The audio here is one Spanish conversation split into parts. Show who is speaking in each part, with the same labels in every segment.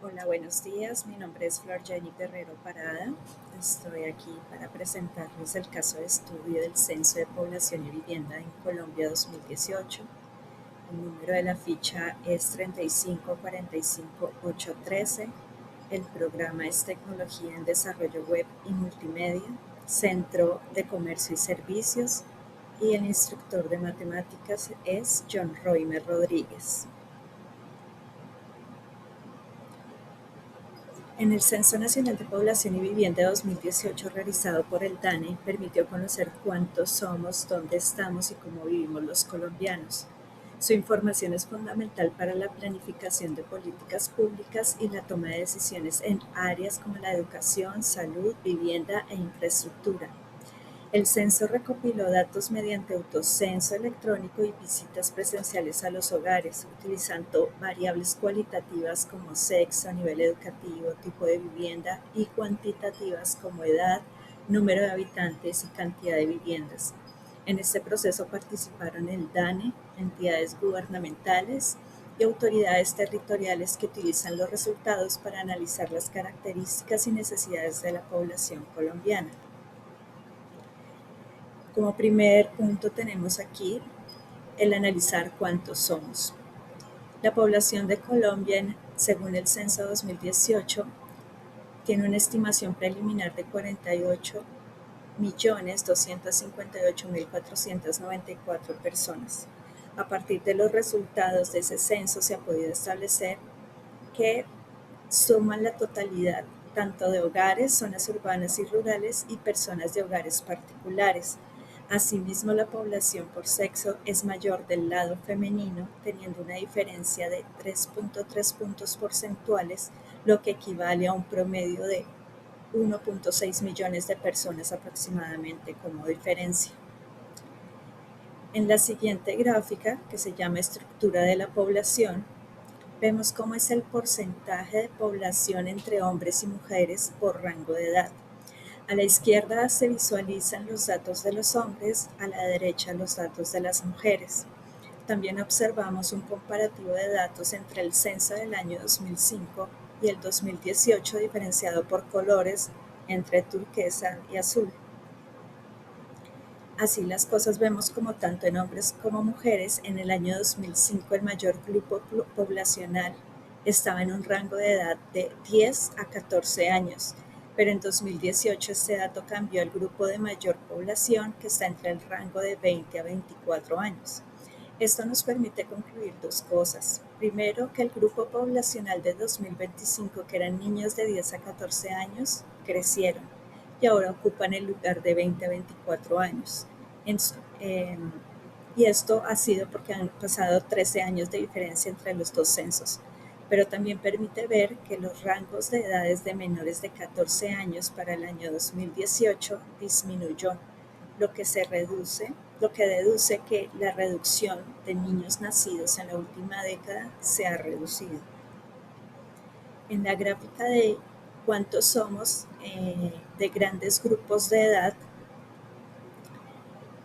Speaker 1: Hola, buenos días. Mi nombre es Flor Jenny Guerrero Parada. Estoy aquí para presentarles el caso de estudio del Censo de Población y Vivienda en Colombia 2018. El número de la ficha es 3545813. El programa es Tecnología en Desarrollo Web y Multimedia, Centro de Comercio y Servicios, y el instructor de matemáticas es John Roymer Rodríguez. En el Censo Nacional de Población y Vivienda 2018 realizado por el DANE permitió conocer cuántos somos, dónde estamos y cómo vivimos los colombianos. Su información es fundamental para la planificación de políticas públicas y la toma de decisiones en áreas como la educación, salud, vivienda e infraestructura. El censo recopiló datos mediante autocenso electrónico y visitas presenciales a los hogares, utilizando variables cualitativas como sexo, nivel educativo, tipo de vivienda y cuantitativas como edad, número de habitantes y cantidad de viviendas. En este proceso participaron el DANE, entidades gubernamentales y autoridades territoriales que utilizan los resultados para analizar las características y necesidades de la población colombiana. Como primer punto tenemos aquí el analizar cuántos somos. La población de Colombia, según el censo 2018, tiene una estimación preliminar de 48.258.494 personas. A partir de los resultados de ese censo se ha podido establecer que suman la totalidad tanto de hogares, zonas urbanas y rurales y personas de hogares particulares. Asimismo, la población por sexo es mayor del lado femenino, teniendo una diferencia de 3.3 puntos porcentuales, lo que equivale a un promedio de 1.6 millones de personas aproximadamente como diferencia. En la siguiente gráfica, que se llama Estructura de la población, vemos cómo es el porcentaje de población entre hombres y mujeres por rango de edad. A la izquierda se visualizan los datos de los hombres, a la derecha los datos de las mujeres. También observamos un comparativo de datos entre el censo del año 2005 y el 2018 diferenciado por colores entre turquesa y azul. Así las cosas vemos como tanto en hombres como mujeres, en el año 2005 el mayor grupo poblacional estaba en un rango de edad de 10 a 14 años, pero en 2018 este dato cambió al grupo de mayor población que está entre el rango de 20 a 24 años. Esto nos permite concluir dos cosas. Primero, que el grupo poblacional de 2025, que eran niños de 10 a 14 años, crecieron y ahora ocupan el lugar de 20 a 24 años. Y esto ha sido porque han pasado 13 años de diferencia entre los dos censos, pero también permite ver que los rangos de edades de menores de 14 años para el año 2018 disminuyó, lo que deduce que la reducción de niños nacidos en la última década se ha reducido. En la gráfica de cuántos somos de grandes grupos de edad,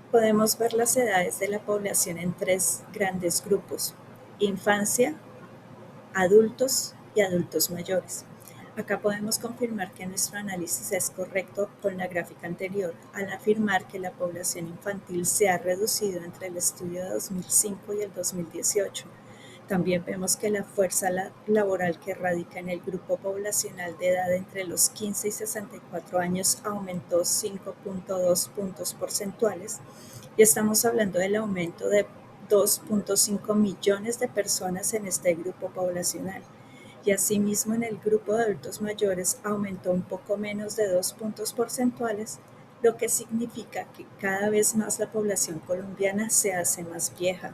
Speaker 1: podemos ver las edades de la población en tres grandes grupos: infancia, adultos y adultos mayores. Acá podemos confirmar que nuestro análisis es correcto con la gráfica anterior, al afirmar que la población infantil se ha reducido entre el estudio de 2005 y el 2018. También vemos que la fuerza laboral que radica en el grupo poblacional de edad entre los 15 y 64 años aumentó 5.2 puntos porcentuales, y estamos hablando del aumento de 2.5 millones de personas en este grupo poblacional. Y asimismo en el grupo de adultos mayores aumentó un poco menos de 2 puntos porcentuales, lo que significa que cada vez más la población colombiana se hace más vieja.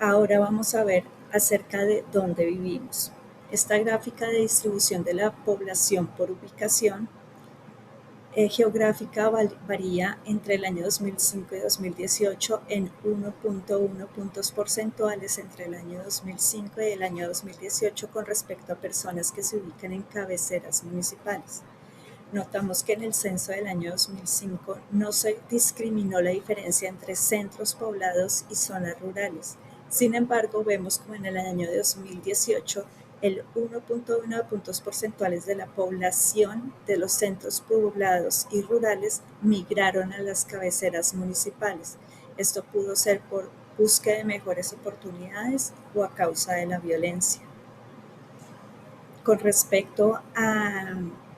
Speaker 1: Ahora vamos a ver acerca de dónde vivimos. Esta gráfica de distribución de la población por ubicación geográfica varía entre el año 2005 y 2018 en 1.1 puntos porcentuales entre el año 2005 y el año 2018 con respecto a personas que se ubican en cabeceras municipales. Notamos que en el censo del año 2005 no se discriminó la diferencia entre centros poblados y zonas rurales, Sin embargo, vemos como en el año 2018 el 1.1 puntos porcentuales de la población de los centros poblados y rurales migraron a las cabeceras municipales. Esto pudo ser por búsqueda de mejores oportunidades o a causa de la violencia. Con respecto a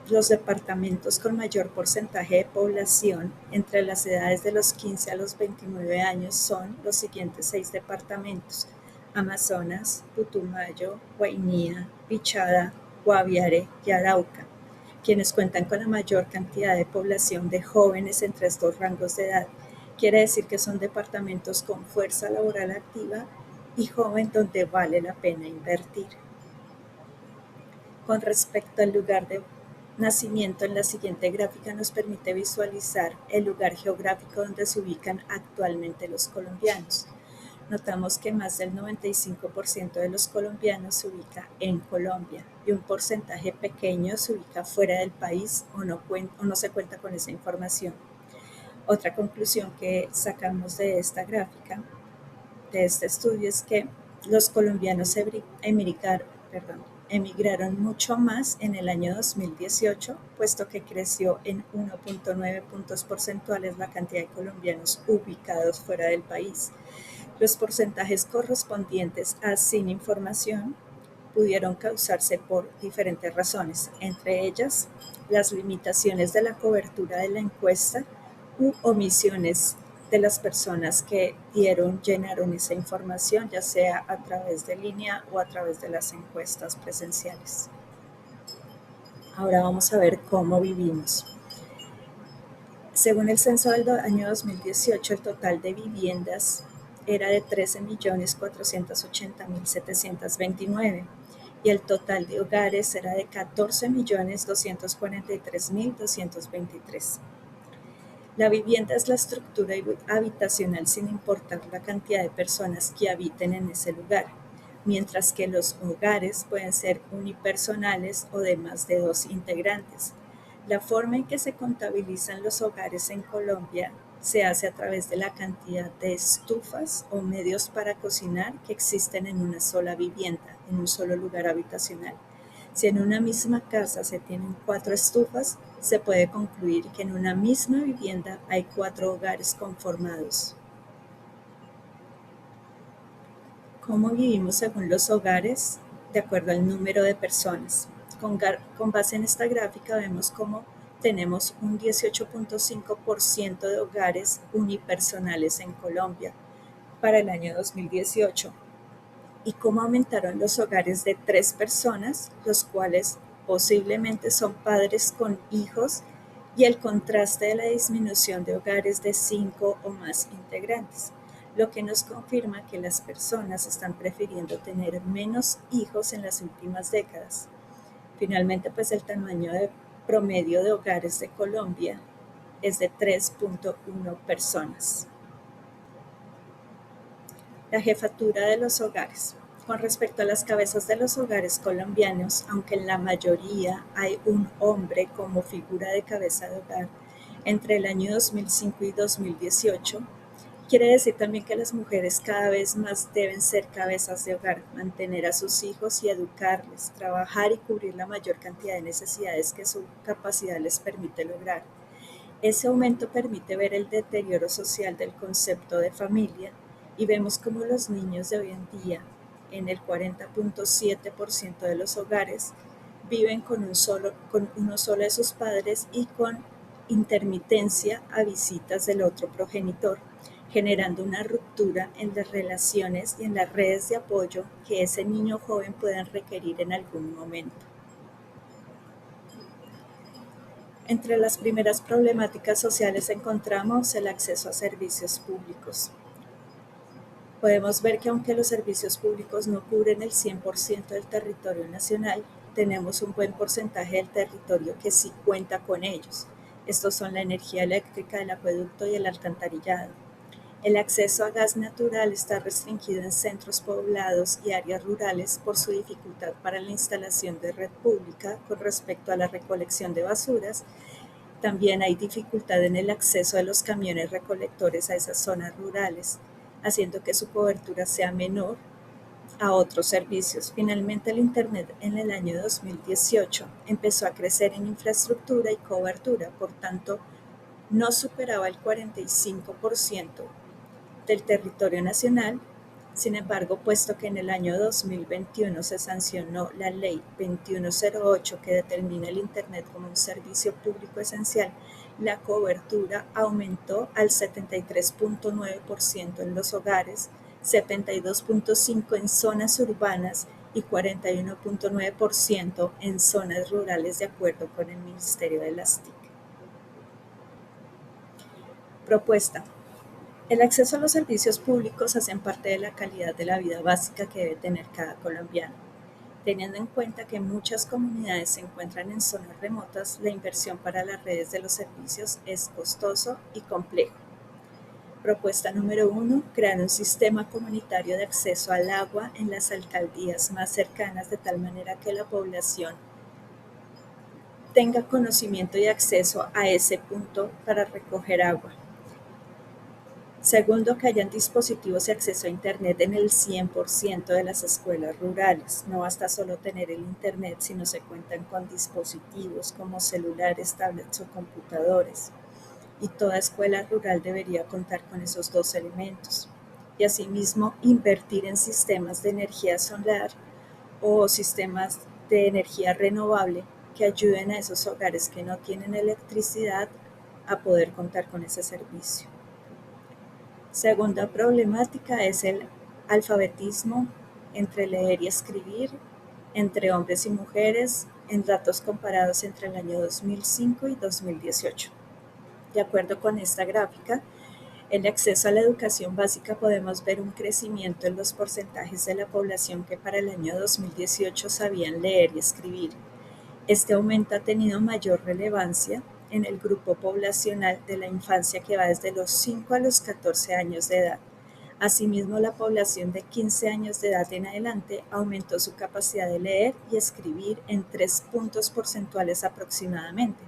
Speaker 1: los departamentos con mayor porcentaje de población entre las edades de los 15 a los 29 años son los siguientes 6 departamentos: Amazonas, Putumayo, Guainía, Vichada, Guaviare y Arauca, quienes cuentan con la mayor cantidad de población de jóvenes entre estos rangos de edad. Quiere decir que son departamentos con fuerza laboral activa y joven donde vale la pena invertir. Con respecto al lugar de nacimiento, en la siguiente gráfica nos permite visualizar el lugar geográfico donde se ubican actualmente los colombianos. Notamos que más del 95% de los colombianos se ubica en Colombia y un porcentaje pequeño se ubica fuera del país o no se cuenta con esa información. Otra conclusión que sacamos de esta gráfica, de este estudio, es que los colombianos emigraron mucho más en el año 2018, puesto que creció en 1.9 puntos porcentuales la cantidad de colombianos ubicados fuera del país. Los porcentajes correspondientes a sin información pudieron causarse por diferentes razones, entre ellas las limitaciones de la cobertura de la encuesta u omisiones de las personas que llenaron esa información, ya sea a través de línea o a través de las encuestas presenciales. Ahora vamos a ver cómo vivimos. Según el censo del año 2018, el total de viviendas era de 13.480.729 y el total de hogares era de 14.243.223. La vivienda es la estructura habitacional sin importar la cantidad de personas que habiten en ese lugar, mientras que los hogares pueden ser unipersonales o de más de 2 integrantes. La forma en que se contabilizan los hogares en Colombia se hace a través de la cantidad de estufas o medios para cocinar que existen en una sola vivienda, en un solo lugar habitacional. Si en una misma casa se tienen 4 estufas, se puede concluir que en una misma vivienda hay 4 hogares conformados. ¿Cómo vivimos según los hogares? De acuerdo al número de personas. Con base en esta gráfica vemos cómo tenemos un 18.5% de hogares unipersonales en Colombia para el año 2018 y cómo aumentaron los hogares de 3 personas, los cuales posiblemente son padres con hijos, y el contraste de la disminución de hogares de 5 o más integrantes, lo que nos confirma que las personas están prefiriendo tener menos hijos en las últimas décadas. Finalmente, pues el tamaño de promedio de hogares de Colombia es de 3.1 personas. La jefatura de los hogares. Con respecto a las cabezas de los hogares colombianos, aunque en la mayoría hay un hombre como figura de cabeza de hogar, entre el año 2005 y 2018, quiere decir también que las mujeres cada vez más deben ser cabezas de hogar, mantener a sus hijos y educarles, trabajar y cubrir la mayor cantidad de necesidades que su capacidad les permite lograr. Ese aumento permite ver el deterioro social del concepto de familia y vemos cómo los niños de hoy en día, en el 40.7% de los hogares, viven con uno solo de sus padres y con intermitencia a visitas del otro progenitor, generando una ruptura en las relaciones y en las redes de apoyo que ese niño joven pueda requerir en algún momento. Entre las primeras problemáticas sociales encontramos el acceso a servicios públicos. Podemos ver que aunque los servicios públicos no cubren el 100% del territorio nacional, tenemos un buen porcentaje del territorio que sí cuenta con ellos. Estos son la energía eléctrica, el acueducto y el alcantarillado. El acceso a gas natural está restringido en centros poblados y áreas rurales por su dificultad para la instalación de red pública con respecto a la recolección de basuras. También hay dificultad en el acceso de los camiones recolectores a esas zonas rurales. haciendo que su cobertura sea menor a otros servicios. Finalmente, el Internet en el año 2018 empezó a crecer en infraestructura y cobertura, por tanto, no superaba el 45% del territorio nacional. Sin embargo, puesto que en el año 2021 se sancionó la Ley 2108 que determina el Internet como un servicio público esencial, la cobertura aumentó al 73.9% en los hogares, 72.5% en zonas urbanas y 41.9% en zonas rurales, de acuerdo con el Ministerio de las TIC. Propuesta. El acceso a los servicios públicos hacen parte de la calidad de la vida básica que debe tener cada colombiano. Teniendo en cuenta que muchas comunidades se encuentran en zonas remotas, la inversión para las redes de los servicios es costoso y complejo. Propuesta número 1. Crear un sistema comunitario de acceso al agua en las alcaldías más cercanas, de tal manera que la población tenga conocimiento y acceso a ese punto para recoger agua. Segundo, que hayan dispositivos y acceso a Internet en el 100% de las escuelas rurales. No basta solo tener el Internet, sino se cuentan con dispositivos como celulares, tablets o computadores. Y toda escuela rural debería contar con esos dos elementos. Y asimismo, invertir en sistemas de energía solar o sistemas de energía renovable que ayuden a esos hogares que no tienen electricidad a poder contar con ese servicio. Segunda problemática es el alfabetismo entre leer y escribir entre hombres y mujeres en datos comparados entre el año 2005 y 2018. De acuerdo con esta gráfica, el acceso a la educación básica podemos ver un crecimiento en los porcentajes de la población que para el año 2018 sabían leer y escribir. Este aumento ha tenido mayor relevancia en el grupo poblacional de la infancia que va desde los 5 a los 14 años de edad. Asimismo, la población de 15 años de edad en adelante aumentó su capacidad de leer y escribir en 3 puntos porcentuales aproximadamente,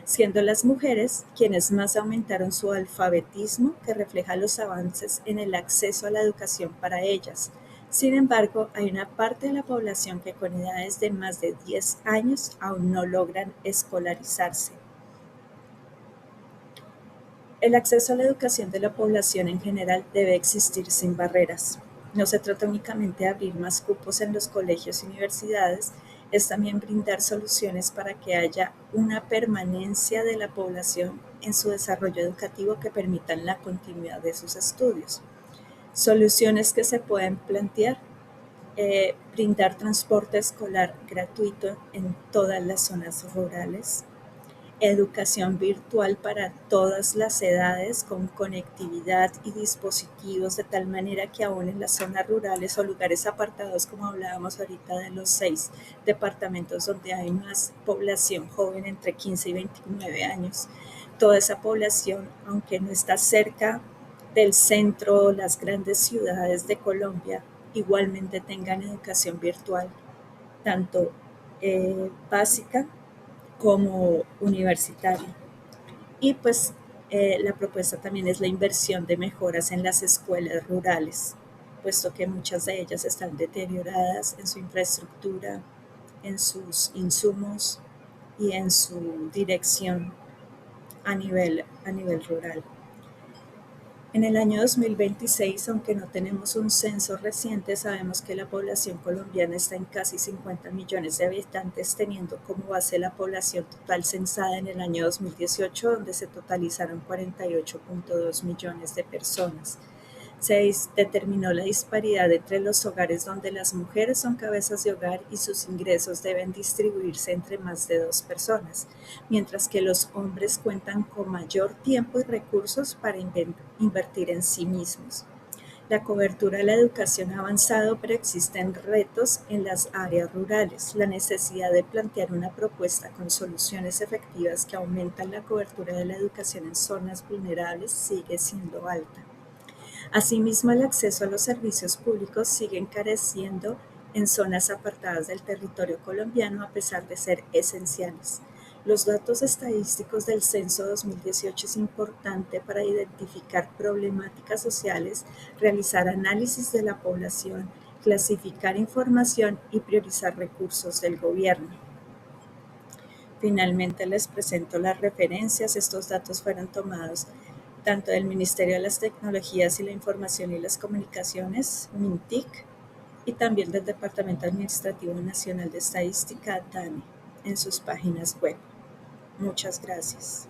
Speaker 1: siendo las mujeres quienes más aumentaron su alfabetismo, que refleja los avances en el acceso a la educación para ellas. Sin embargo, hay una parte de la población que con edades de más de 10 años aún no logran escolarizarse. El acceso a la educación de la población en general debe existir sin barreras. No se trata únicamente de abrir más cupos en los colegios y universidades, es también brindar soluciones para que haya una permanencia de la población en su desarrollo educativo que permitan la continuidad de sus estudios. Soluciones que se pueden plantear: brindar transporte escolar gratuito en todas las zonas rurales, educación virtual para todas las edades con conectividad y dispositivos, de tal manera que aún en las zonas rurales o lugares apartados, como hablábamos ahorita de los 6 departamentos donde hay más población joven entre 15 y 29 años, toda esa población, aunque no está cerca del centro o las grandes ciudades de Colombia, igualmente tengan educación virtual, tanto básica como universitario. Y pues la propuesta también es la inversión de mejoras en las escuelas rurales, puesto que muchas de ellas están deterioradas en su infraestructura, en sus insumos y en su dirección a nivel rural. En el año 2026, aunque no tenemos un censo reciente, sabemos que la población colombiana está en casi 50 millones de habitantes, teniendo como base la población total censada en el año 2018, donde se totalizaron 48.2 millones de personas. Se determinó la disparidad entre los hogares donde las mujeres son cabezas de hogar y sus ingresos deben distribuirse entre más de 2 personas, mientras que los hombres cuentan con mayor tiempo y recursos para invertir en sí mismos. La cobertura de la educación ha avanzado, pero existen retos en las áreas rurales. La necesidad de plantear una propuesta con soluciones efectivas que aumentan la cobertura de la educación en zonas vulnerables sigue siendo alta. Asimismo, el acceso a los servicios públicos sigue encareciendo en zonas apartadas del territorio colombiano a pesar de ser esenciales. Los datos estadísticos del Censo 2018 es importante para identificar problemáticas sociales, realizar análisis de la población, clasificar información y priorizar recursos del gobierno. Finalmente les presento las referencias. Estos datos fueron tomados tanto del Ministerio de las Tecnologías y la Información y las Comunicaciones, MINTIC, y también del Departamento Administrativo Nacional de Estadística, DANE, en sus páginas web. Muchas gracias.